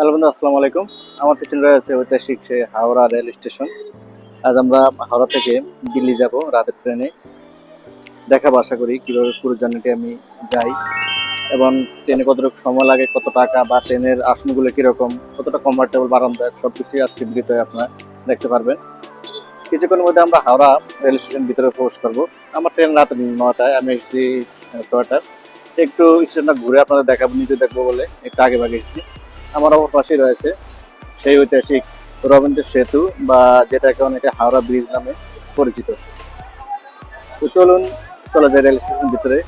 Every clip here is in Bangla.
হ্যালো বন্ধু, আসসালামু আলাইকুম। আমার পিছনে রয়েছে ঐতিহাসিক সেই হাওড়া রেল স্টেশন। আজ আমরা হাওড়া থেকে দিল্লি যাব রাতের ট্রেনে। দেখাবো আশা করি কিভাবে পুরো জার্নিটি আমি যাই, এবং ট্রেনে কতটুকু সময় লাগে, কত টাকা, বা ট্রেনের আসনগুলো কিরকম, কতটা কমফর্টেবল, আরামদায়ক, সবকিছুই আজকে ভিডিওতে আপনারা দেখতে পারবেন। কিছুক্ষণের মধ্যে আমরা হাওড়া রেল স্টেশন ভিতরে প্রবেশ করব। আমার ট্রেন রাত 9টায়, আমি এসেছি 6টার। একটু স্টেশনটা ঘুরে আপনাদের দেখাবো, নিজে দেখবো বলে একটু আগে ভাগে এসেছি। আমার অপর পাশেই রয়েছে সেই ঐতিহাসিক রবীন্দ্র সেতু, বা যেটাকে অনেকে হাওড়া ব্রিজ নামে পরিচিত। তো চলুন চলে যাই রেল স্টেশন ভিতরে।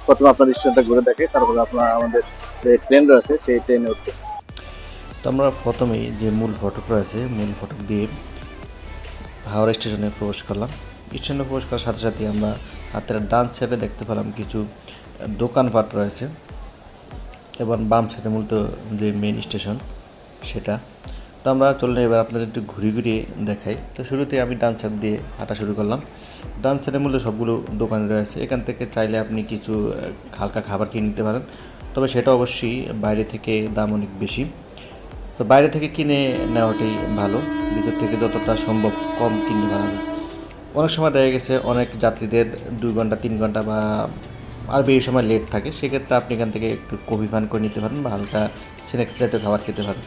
প্রথমে আপনার স্টেশনটা ঘুরে দেখে, তারপরে আপনার আমাদের যে ট্রেন রয়েছে সেই ট্রেনে উঠবে। তো আমরা প্রথমেই যে মূল ফটক রয়েছে মূল ফটক দিয়ে হাওড়া স্টেশনে প্রবেশ করলাম। স্টেশনে প্রবেশ করার সাথে সাথে আমরা হাতের ডান সাইডে দেখতে পেলাম কিছু দোকানপাট রয়েছে, এবং বাম সাইডে মূলত যে মেন স্টেশন সেটা। তো আমরা চললে এবার আপনাদের একটু ঘুরে ঘুরিয়ে দেখাই। তো শুরুতে আমি ডান সাইড দিয়ে হাঁটা শুরু করলাম। ডান সাইডে মূলত সবগুলো দোকান রয়েছে, এখান থেকে চাইলে আপনি কিছু হালকা খাবার কিনে নিতে পারেন, তবে সেটা অবশ্যই বাইরে থেকে দাম অনেক বেশি। তো বাইরে থেকে কিনে নেওয়াটাই ভালো, ভিতর থেকে যতটা সম্ভব কম কিনতে পারা যায়। অনেক সময় দেখা গেছে অনেক যাত্রীদের 2 ঘন্টা 3 ঘন্টা বা আর বেশি সময় লেট থাকে, সেক্ষেত্রে আপনি এখান থেকে একটু কফি পান করে নিতে পারেন বা হালকা স্ন্যাক্স জাতীয় খাবার খেতে পারেন।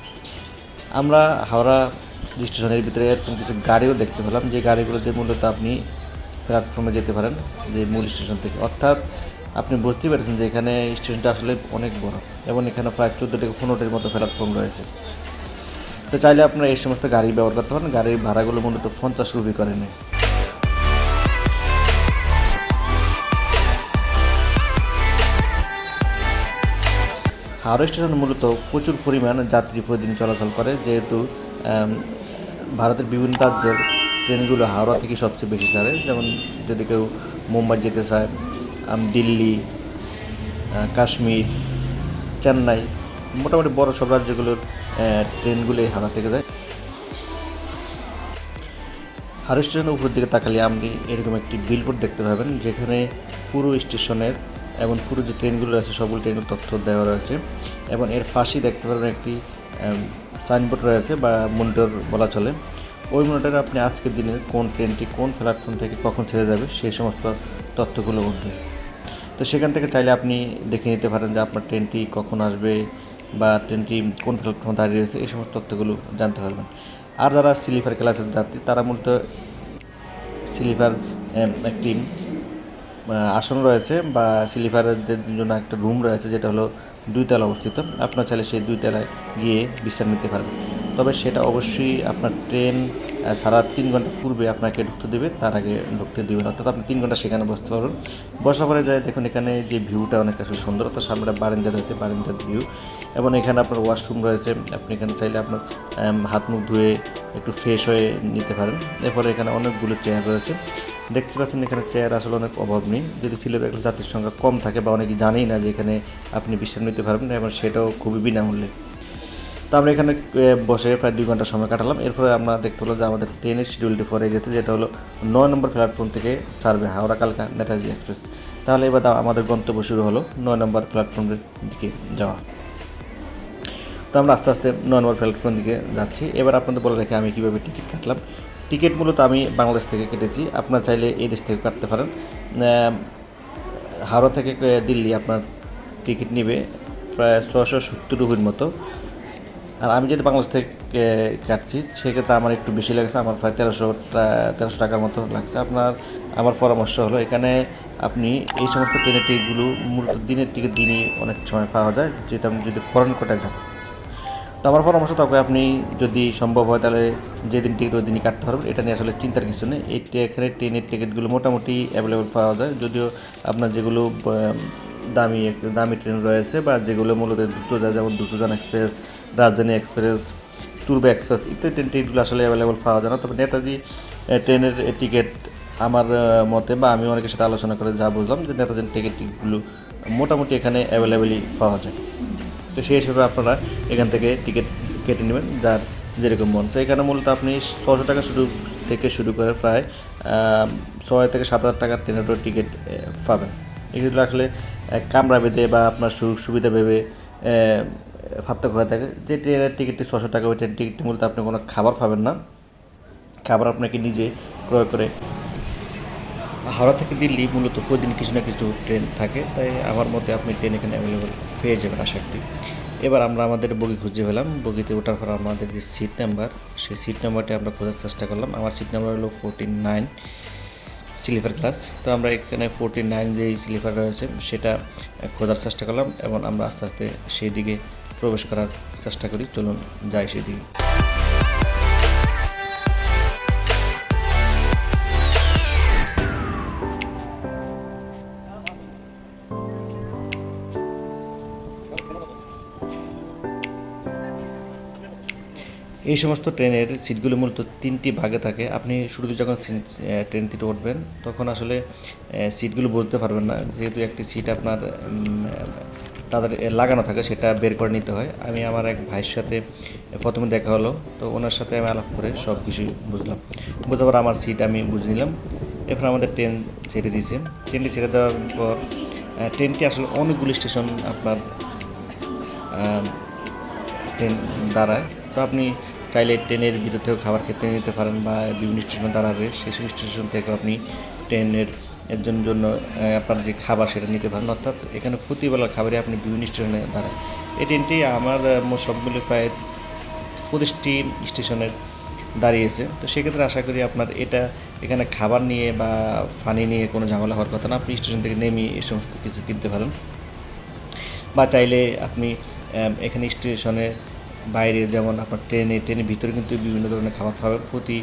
আমরা হাওড়া স্টেশনের ভিতরে এরকম কিছু গাড়িও দেখতে পেলাম, যে গাড়িগুলোতে মূলত আপনি প্ল্যাটফর্মে যেতে পারেন যে মূল স্টেশন থেকে। অর্থাৎ আপনি বুঝতেই পারছেন যে এখানে স্টেশনটা আসলে অনেক বড়, এবং এখানে প্রায় 14 থেকে 15টির মতো প্ল্যাটফর্ম রয়েছে। তো চাইলে আপনারা এই সমস্ত গাড়ি ব্যবহার করতে পারেন। গাড়ির ভাড়াগুলো মূলত 50 রুপি করে নেয়। হাওড়া স্টেশন মূলত প্রচুর পরিমাণ যাত্রী প্রতিদিন চলাচল করে, যেহেতু ভারতের বিভিন্ন রাজ্যের ট্রেনগুলো হাওড়া থেকে সবচেয়ে বেশি ছাড়ে। যেমন যদি কেউ মুম্বাই যেতে চায়, দিল্লি, কাশ্মীর, চেন্নাই, মোটামুটি বড় সব রাজ্যগুলোর ট্রেনগুলোই হাওড়া থেকে যায়। হাওড়া স্টেশনের উপর দিকে তাকালে আপনি এরকম একটি বিলবোর্ড দেখতে পাবেন, যেখানে পুরো স্টেশনের এবং পুরো যে ট্রেনগুলো রয়েছে সবগুলো ট্রেনের তথ্য দেওয়া রয়েছে, এবং এর পাশেই দেখতে পাবেন একটি সাইনবোর্ড রয়েছে বা মনিটর বলা চলে। ওই মনিটরে আপনি আজকের দিনের কোন ট্রেনটি কোন প্ল্যাটফর্ম থেকে কখন ছেড়ে যাবে সেই সমস্ত তথ্যগুলো উঠবে। তো সেখান থেকে চাইলে আপনি দেখে নিতে পারেন যে আপনার ট্রেনটি কখন আসবে বা ট্রেনটি কোন প্ল্যাটফর্মে দাঁড়িয়ে রয়েছে, এই সমস্ত তথ্যগুলো জানতে পারবেন। আর যারা স্লিপার ক্লাসের যাত্রী তারা মূলত স্লিপার একটি আসন রয়েছে বা স্লিপারের জন্য একটা রুম রয়েছে, যেটা হলো 2 তলা অবস্থিত। আপনার চাইলে সেই 2 তলায় গিয়ে বিশ্রাম নিতে পারবেন, তবে সেটা অবশ্যই আপনার ট্রেন সারা 3 ঘন্টা পূর্বে আপনাকে ঢুকতে দেবে, তার আগে ঢুকতে দেবে না। অর্থাৎ আপনি 3 ঘন্টা সেখানে বসতে পারবেন। বসার পরে যায় দেখুন এখানে যে ভিউটা অনেক কাছে সুন্দর, অর্থাৎ সামনে বারান্দা রয়েছে, বারান্দার ভিউ, এবং এখানে আপনার ওয়াশরুম রয়েছে। আপনি এখানে চাইলে আপনার হাত মুখ ধুয়ে একটু ফ্রেশ হয়ে নিতে পারেন। এরপরে এখানে অনেকগুলো চেয়ার রয়েছে, দেখতে পাচ্ছেন এখানে চেয়ার আসলে অনেক অভাব নেই। যদি স্লিপার ক্লাস যাত্রীর সংখ্যা কম থাকে বা অনেকে জানেই না যে এখানে আপনি বিশ্রাম নিতে পারবেন, এবং সেটাও খুবই বিনামূল্যে। তো আমরা এখানে বসে প্রায় 2 ঘন্টা সময় কাটালাম। এরপরে আমরা দেখতে হলো যে আমাদের ট্রেনের শিডিউলটি পরে গেছে, যেটা হলো 9 নম্বর প্ল্যাটফর্ম থেকে ছাড়বে হাওড়া কালকা নেতাজি এক্সপ্রেস। তাহলে এবার আমাদের গন্তব্য শুরু হলো 9 নম্বর প্ল্যাটফর্মের দিকে যাওয়া। তো আমরা আস্তে আস্তে 9 নম্বর প্ল্যাটফর্মের দিকে যাচ্ছি। এবার আপনাদের বলে রাখি আমি কীভাবে টিকিট কাটলাম। টিকিট মূলত আমি বাংলাদেশ থেকে কেটেছি, আপনারা চাইলে এই দেশ থেকে কাটতে পারেন। হাওড়া থেকে দিল্লি আপনার টিকিট নেবে প্রায় 670 রুপির মতো। আর আমি যদি বাংলাদেশ থেকে কাটছি সেক্ষেত্রে আমার একটু বেশি লাগছে, আমার প্রায় 1300 টাকার মতো লাগছে। আমার পরামর্শ হলো এখানে আপনি এই সমস্ত ট্রেনের টিকিটগুলো মূলত দিনের টিকিট দিনই অনেক সময় পাওয়া যায়, যেটা আপনি যদি ফরেন কোটায় যান। তো আমার পরামর্শ তবে আপনি যদি সম্ভব হয় তাহলে যেদিন টিকিট ওই দিনই কাটতে পারবেন, এটা নিয়ে আসলে চিন্তার কিছু নেই। এখানে ট্রেনের টিকিটগুলো মোটামুটি অ্যাভেলেবল পাওয়া যায়, যদিও আপনার যেগুলো দামি ট্রেন রয়েছে বা যেগুলো মূলত দ্রুত যায়, যেমন দ্রুতযান এক্সপ্রেস, রাজধানী এক্সপ্রেস, পূর্ব এক্সপ্রেস ইত্যাদি ট্রেন টিকিটগুলো আসলে অ্যাভেলেবল পাওয়া যায় না। তবে নেতাজি ট্রেনের টিকিট আমার মতে বা আমি অনেকের সাথে আলোচনা করে যা বুঝলাম যে নেতাজির টিকিটগুলো মোটামুটি এখানে অ্যাভেলেবেলই পাওয়া যায়। তো সেই হিসেবে আপনারা এখান থেকে টিকিট কেটে নেবেন যার যেরকম মন। সো এখানে মূলত আপনি 600 টাকা শুরু করে প্রায় 6 থেকে 7 হাজার টাকার ট্রেনের টিকিট পাবেন। এগুলো আসলে কামরা ভেদে বা আপনার সুযোগ সুবিধা ভেবে পার্থক্য হয়ে থাকে। যে ট্রেনের টিকিটটি 600 টাকা, ওই ট্রেনের টিকিটটি মূলত আপনি কোনো খাবার পাবেন না, খাবার আপনাকে নিজে ক্রয় করে। হাওড়া থেকে দিল্লি মূলত প্রতিদিন কিছু না কিছু ট্রেন থাকে, তাই আমার মতে আপনি ট্রেন এখানে অ্যাভেলেবল পেয়ে যাবেন আশা করি। এবার আমরা আমাদের বগি খুঁজে পেলাম। বগিতে ওঠার পর আমাদের যে সিট নাম্বার, সেই সিট নাম্বারটি আমরা খোঁজার চেষ্টা করলাম। আমার সিট নাম্বার হলো 49 স্লিপার ক্লাস। তো আমরা এখানে 49 যেই স্লিপার রয়েছে সেটা খোঁজার চেষ্টা করলাম এবং আমরা আস্তে আস্তে সেই দিকে প্রবেশ করার চেষ্টা করি। চলুন যাই সেই দিকে। এই সমস্ত ট্রেনের সিটগুলো মূলত 3টি ভাগে থাকে। আপনি শুরুতে যখন ট্রেনটিতে উঠবেন তখন আসলে সিটগুলো বুঝতে পারবেন না, যেহেতু একটি সিট আপনার তাদের লাগানো থাকে, সেটা বের করে নিতে হয়। আমি আমার এক ভাইয়ের সাথে প্রথমে দেখা হলো, তো ওনার সাথে আমি আলাপ করে সব কিছুই বুঝলাম। বুঝতে পর আমার সিট আমি বুঝে নিলাম। এরপর আমাদের ট্রেন ছেড়ে দিয়েছে। ট্রেনটি ছেড়ে দেওয়ার পর ট্রেনটি আসলে অনেকগুলি স্টেশন আপনার ট্রেন দাঁড়ায়। তো আপনি চাইলে ট্রেনের ভিতর থেকেও খাবার খেতে নিতে পারেন, বা বিভিন্ন স্টেশন দাঁড়াবে সেসব স্টেশন থেকে আপনি ট্রেনের জন্য আপনার যে খাবার সেটা নিতে পারেন। অর্থাৎ এখানে প্রতিবেলার খাবারে আপনি বিভিন্ন স্টেশনে দাঁড়ায়। এই ট্রেনটি আমার সবগুলো প্রায় 25টি স্টেশনে দাঁড়িয়েছে। তো সেক্ষেত্রে আশা করি আপনার এখানে খাবার নিয়ে বা পানি নিয়ে কোনো ঝামেলা হওয়ার কথা না। আপনি স্টেশন থেকে নেমে এই সমস্ত কিছু কিনতে পারেন, বা চাইলে আপনি এখানে স্টেশনে বাইরে, যেমন আপনার ট্রেনের ভিতরে কিন্তু বিভিন্ন ধরনের খাবার পাবেন। প্রতি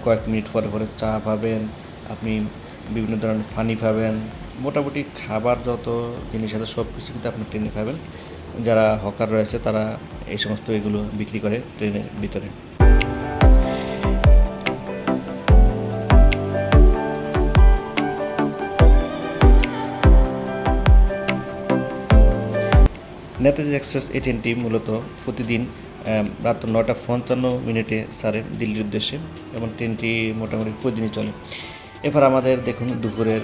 কয়েক মিনিট পরে পরে চা পাবেন, আপনি বিভিন্ন ধরনের পানি পাবেন। মোটামুটি খাবার যত জিনিস আছে সব কিছু কিন্তু আপনি ট্রেনে পাবেন। যারা হকার রয়েছে তারা এই সমস্ত এগুলো বিক্রি করে ট্রেনের ভিতরে। নেতাজি এক্সপ্রেস এই ট্রেনটি মূলত প্রতিদিন রাত 9:55 ছাড়ে দিল্লির উদ্দেশ্যে, এবং ট্রেনটি মোটামুটি প্রতিদিনই চলে। এরপর আমাদের দেখুন দুপুরের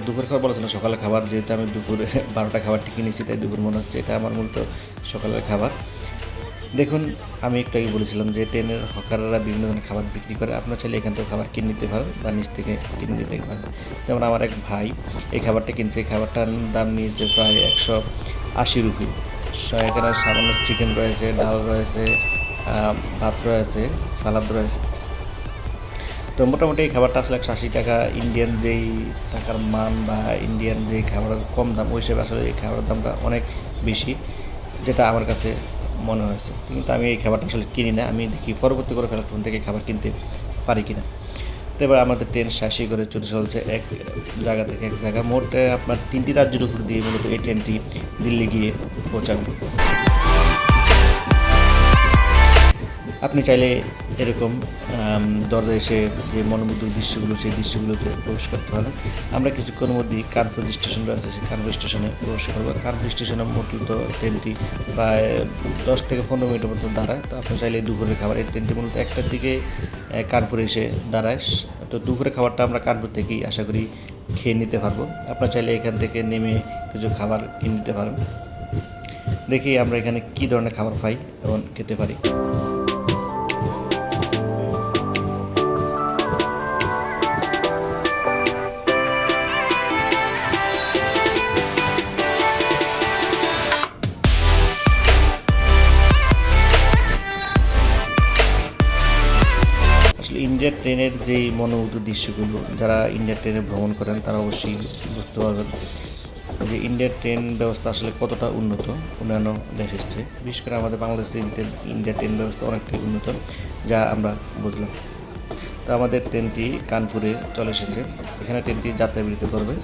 দুপুরের খাবার বলা যায় না, সকালের খাবার। যেহেতু আমি দুপুরে 12টা খাবারটি কিনেছি, তাই দুপুর মনে হচ্ছে। এটা আমার মূলত সকালের খাবার। দেখুন, আমি একটু আগে বলেছিলাম যে ট্রেনের হকাররা বিভিন্ন ধরনের খাবার বিক্রি করে। আপনার চাইলে এখান থেকে খাবার কিনে নিতে পারেন বা নিচ থেকে কিনে নিতে পারেন। যেমন আমার এক ভাই এই খাবারটা কিনছে। এই খাবারটার দাম নিয়েছে প্রায় 180 রুপি। এখানে সামান্য চিকেন রয়েছে, ডাল রয়েছে, ভাত রয়েছে, সালাদ রয়েছে। তো মোটামুটি এই খাবারটা আসলে 180 টাকা ইন্ডিয়ান যেই টাকার মান বা ইন্ডিয়ান যেই খাবারের কম দাম, ওই হিসেবে আসলে এই খাবারের দামটা অনেক বেশি, যেটা আমার কাছে মনে হয়েছে। কিন্তু আমি এই খাবারটা আসলে কিনি না, আমি দেখি পরবর্তী করে প্ল্যাটফর্ম থেকে খাবার কিনতে পারি কিনা। তো এবার আমাদের ট্রেন শাসি করে চলছে এক জায়গা থেকে এক জায়গা। মোট আপনার 3টি রাজ্যের উপর দিয়ে মূলত এই ট্রেনটি দিল্লি গিয়ে পৌঁছাবে। আপনি চাইলে এরকম দরজায় এসে যে মনোমুগ্ধক দৃশ্যগুলো, সেই দৃশ্যগুলোতে প্রবেশ করতে পারেন। আমরা কিছুক্ষণের মধ্যেই কানপুর স্টেশন রয়েছে, সেই কানপুর স্টেশনে প্রবেশ করবো। কানপুর স্টেশনে মূলত ট্রেনটি প্রায় 10 থেকে 15 মিনিটের মতো দাঁড়ায়। তো আপনি চাইলে দুপুরের খাবার, এই ট্রেনটি মূলত 1টার দিকে কানপুরে এসে দাঁড়ায়। তো দুপুরের খাবারটা আমরা কানপুর থেকেই আশা করি খেয়ে নিতে পারবো। আপনারা চাইলে এখান থেকে নেমে কিছু খাবার কিনে নিতে পারেন। দেখি আমরা এখানে কী ধরনের খাবার পাই এবং খেতে পারি। ইন্ডিয়ার ট্রেনের যেই মনোমুগ্ধ দৃশ্যগুলো, যারা ইন্ডিয়ার ট্রেনে ভ্রমণ করেন তারা অবশ্যই বুঝতে পারবেন যে ইন্ডিয়ার ট্রেন ব্যবস্থা আসলে কতটা উন্নত অন্যান্য দেশের চেয়ে। বিশেষ করে আমাদের বাংলাদেশের ইন্ডিয়ার ট্রেন ব্যবস্থা অনেকটাই উন্নত, যা আমরা বুঝলাম। তো আমাদের ট্রেনটি কানপুরে চলে এসেছে। এখানে ট্রেনটি যাত্রাবিরতি করবে।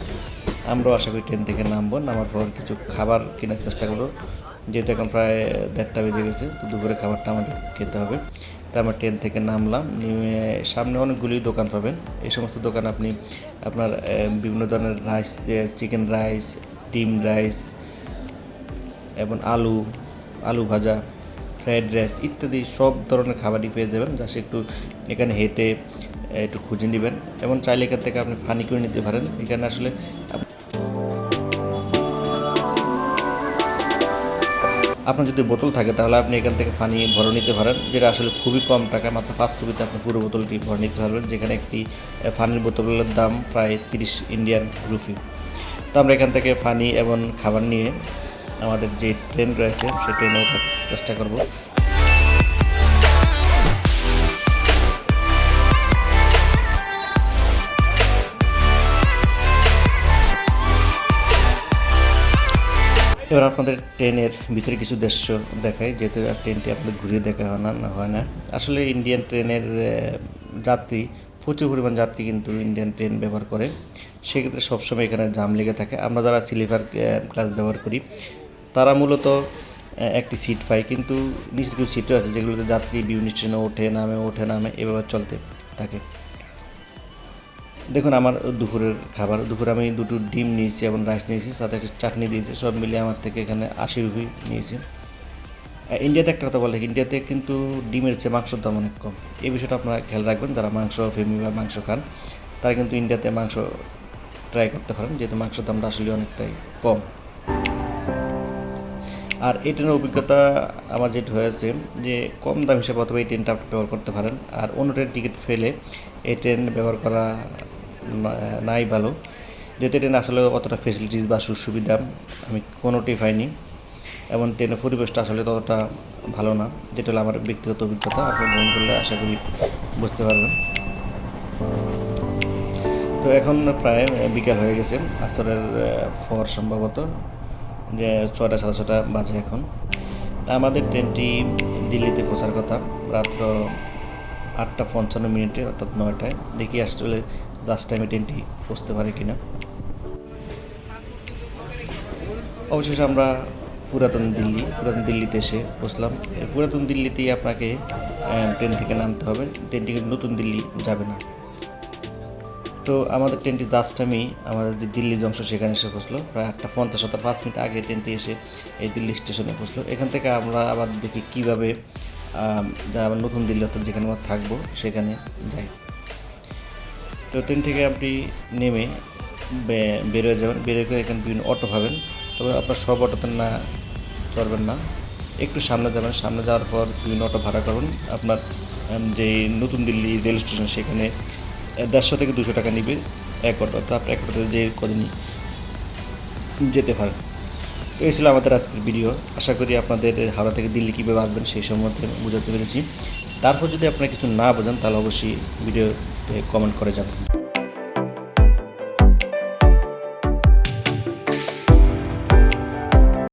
আমরাও আশা করি ট্রেন থেকে নামবো, নামার পর কিছু খাবার কেনার চেষ্টা করবো। যেহেতু এখন প্রায় 1:30 বেজে গেছে, তো দুপুরে খাবারটা আমাদের খেতে হবে। তো আমরা ট্রেন থেকে নামলাম, নেমে সামনে অনেকগুলি দোকান পাবেন। এই সমস্ত দোকান আপনি আপনার বিভিন্ন ধরনের রাইস, চিকেন রাইস, ডিম রাইস এবং আলু ভাজা, ফ্রাইড রাইস ইত্যাদি সব ধরনের খাবারই পেয়ে যাবেন। জাস্ট একটু এখানে হেঁটে একটু খুঁজে নেবেন, এবং চাইলে এখান থেকে আপনি ফানি করে নিতে পারেন। এখানে আসলে আপনার যদি বোতল থাকে তাহলে আপনি এখান থেকে পানি ভরে নিতে পারেন, যেটা আসলে খুবই কম টাকা, মাত্র 5 রুপিতে আপনি পুরো বোতলটি ভরে নিতে পারবেন, যেখানে একটি পানির বোতলের দাম প্রায় 30 ইন্ডিয়ান রুপি। তো আমরা এখান থেকে পানি এবং খাবার নিয়ে আমাদের যে ট্রেন রয়েছে সেই ট্রেনে ওঠার চেষ্টা করব। এবার আপনাদের ট্রেনের ভিতরে কিছু দৃশ্য দেখাই, যেহেতু ট্রেনটি আপনাদের ঘুরিয়ে দেখা হয় না। আসলে ইন্ডিয়ান ট্রেনের যাত্রী, প্রচুর পরিমাণ যাত্রী কিন্তু ইন্ডিয়ান ট্রেন ব্যবহার করে, সেক্ষেত্রে সবসময় এখানে জাম লেগে থাকে। আমরা যারা স্লিপার ক্লাস ব্যবহার করি তারা মূলত একটি সিট পাই, কিন্তু নিচে কিছু সিটও আছে যেগুলোতে যাত্রী বিভিন্ন স্টেশনে ওঠে নামে এভাবে চলতে থাকে। দেখুন আমার দুপুরের খাবার, দুপুরে আমি দুটো ডিম নিয়েছি এবং রাইস নিয়েছি, সাথে একটা চাটনি দিয়েছি, সব মিলিয়ে আমার থেকে এখানে 80 রুপি নিয়েছি। ইন্ডিয়াতে একটা কথা বলে, ইন্ডিয়াতে কিন্তু ডিমের চেয়ে মাংসর দাম অনেক কম। এই বিষয়টা আপনারা খেয়াল রাখবেন, যারা মাংস প্রেমী বা মাংস খান তারা কিন্তু ইন্ডিয়াতে মাংস ট্রাই করতে পারেন, যেহেতু মাংসের দামটা আসলে অনেকটাই কম। আর এই ট্রেনের অভিজ্ঞতা আমার যেটা হয়েছে যে কম দাম হিসেবে অথবা এই ট্রেনটা আপনি ব্যবহার করতে পারেন, আর অন্য ট্রেন টিকিট ফেলে এই ট্রেন ব্যবহার করা নাই ভালো, যেহেতু ট্রেনে আসলে অতটা ফেসিলিটিস বা সুবিধা আমি কোনোটি পাইনি, এবং ট্রেনের পরিবেশটা আসলে ততটা ভালো না, যেটা হলো আমার ব্যক্তিগত অভিজ্ঞতা। আপনি ভ্রমণ করলে আশা করি বুঝতে পারবেন। তো এখন প্রায় বিকাল হয়ে গেছে, আসরের পর সম্ভবত, যে 6টা 6:30 বাজে এখন। আমাদের ট্রেনটি দিল্লিতে পৌঁছার কথা রাত্র 8:55 অর্থাৎ 9টায়। দেখি আসলে লাস্ট টাইমে ট্রেনটি পৌঁছতে পারে কিনা। অবশেষে আমরা পুরাতন দিল্লিতে এসে পৌঁছলাম। এই পুরাতন দিল্লিতেই আপনাকে ট্রেন থেকে নামতে হবে, ট্রেনটি কিন্তু নতুন দিল্লি যাবে না। তো আমাদের ট্রেনটি জাস্ট আমি আমাদের যে দিল্লি জংশন সেখানে এসে পৌঁছলো, প্রায় 8:50 অর্থাৎ 5 মিনিট আগে ট্রেনটি এসে এই দিল্লি স্টেশনে পৌঁছলো। এখান থেকে আমরা আবার দেখি কীভাবে আবার নতুন দিল্লি অর্থাৎ যেখানে আমরা থাকবো সেখানে যাই। তো ট্রেন থেকে আপনি নেমে বেরোয় যাবেন, বেরোয় করে এখানে বিভিন্ন অটো পাবেন, তবে আপনার সব অটোতে না চড়বেন না, একটু সামনে যাবেন, সামনে যাওয়ার পর বিভিন্ন অটো ভাড়া করবেন। আপনার যে নতুন দিল্লি রেল স্টেশন সেখানে 150 থেকে 200 টাকা নিবে এক অটো, তো আপনি এক অটোতে যে কদিনই যেতে পারেন। তো এই ছিল আমাদের আজকের ভিডিও। আশা করি আপনাদের হাওড়া থেকে দিল্লি কীভাবে আসবেন সেই সম্বন্ধে বুঝাতে পেরেছি। তারপর যদি আপনারা কিছু না বোঝেন তাহলে অবশ্যই ভিডিওতে কমেন্ট করে যাবেন।